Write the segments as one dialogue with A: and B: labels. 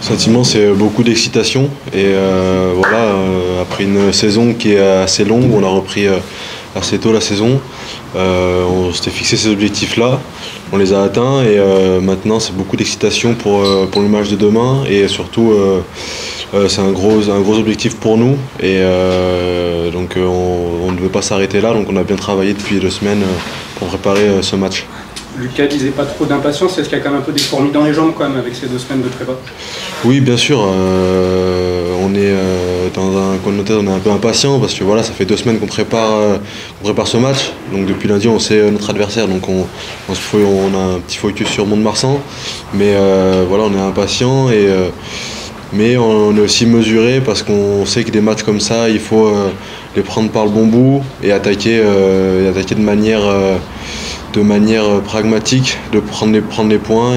A: Sentiment, c'est beaucoup d'excitation et voilà, après une saison qui est assez longue, on a repris assez tôt la saison. On s'était fixé ces objectifs-là, on les a atteints et maintenant c'est beaucoup d'excitation pour le match de demain et surtout c'est un gros objectif pour nous et donc on ne veut pas s'arrêter là, donc on a bien travaillé depuis 2 semaines pour préparer ce match.
B: Lucas disait pas trop d'impatience, est-ce qu'il y a quand même un peu des fourmis dans les jambes quand même avec ces 2 semaines de prépa?
A: Oui, bien sûr, on est dans un coin de notre tête, on est un peu impatient parce que voilà, ça fait 2 semaines qu'on prépare ce match. Donc depuis lundi, on sait notre adversaire, donc on a un petit focus sur Mont-de-Marsan. Mais voilà, on est impatient mais on est aussi mesuré parce qu'on sait que des matchs comme ça, il faut les prendre par le bon bout et attaquer de manière pragmatique, de prendre les points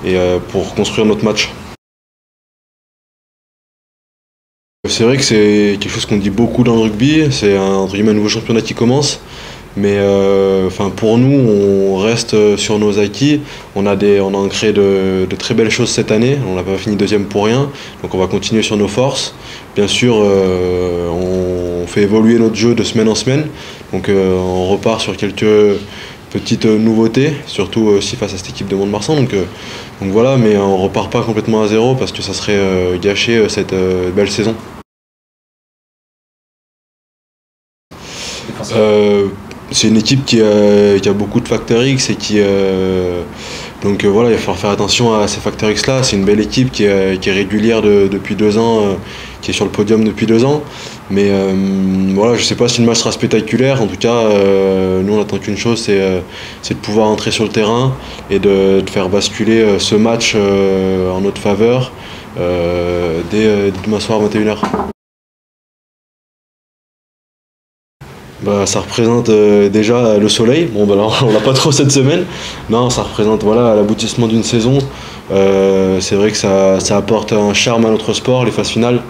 A: et pour construire notre match. C'est vrai que c'est quelque chose qu'on dit beaucoup dans le rugby, c'est un nouveau championnat qui commence, mais pour nous on reste sur nos acquis, on a créé de très belles choses cette année, on n'a pas fini 2e pour rien, donc on va continuer sur nos forces. Bien sûr on fait évoluer notre jeu de semaine en semaine, donc on repart sur quelques petites nouveautés, surtout aussi face à cette équipe de Mont-de-Marsan. Donc voilà, mais on repart pas complètement à zéro parce que ça serait gâcher cette belle saison. C'est une équipe qui a beaucoup de facteurs X et donc voilà, il va falloir faire attention à ces facteurs X là. C'est une belle équipe qui est régulière depuis 2 ans, qui est sur le podium depuis 2 ans. Mais voilà, je ne sais pas si le match sera spectaculaire. En tout cas, nous on attend qu'une chose, c'est de pouvoir entrer sur le terrain et de faire basculer ce match en notre faveur dès demain soir 21h. Ça représente déjà le soleil. Bon, on l'a pas trop cette semaine. Non, ça représente voilà, l'aboutissement d'une saison. C'est vrai que ça apporte un charme à notre sport, les phases finales.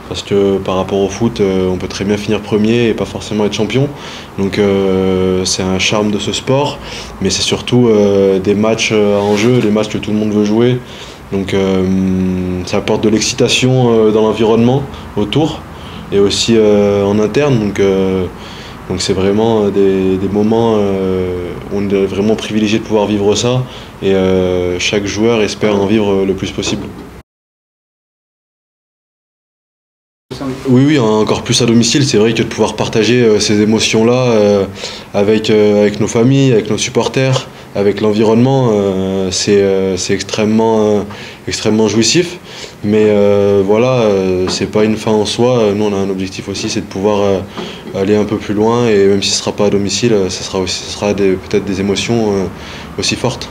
A: Parce que par rapport au foot, on peut très bien finir premier et pas forcément être champion. Donc c'est un charme de ce sport. Mais c'est surtout des matchs en jeu, des matchs que tout le monde veut jouer. Donc ça apporte de l'excitation dans l'environnement autour et aussi en interne. Donc c'est vraiment des moments où on est vraiment privilégié de pouvoir vivre ça et chaque joueur espère en vivre le plus possible. Oui, encore plus à domicile, c'est vrai que de pouvoir partager ces émotions-là avec nos familles, avec nos supporters, avec l'environnement, c'est extrêmement jouissif. Mais voilà, c'est pas une fin en soi. Nous, on a un objectif aussi, c'est de pouvoir aller un peu plus loin. Et même si ce ne sera pas à domicile, ce sera peut-être des émotions aussi fortes.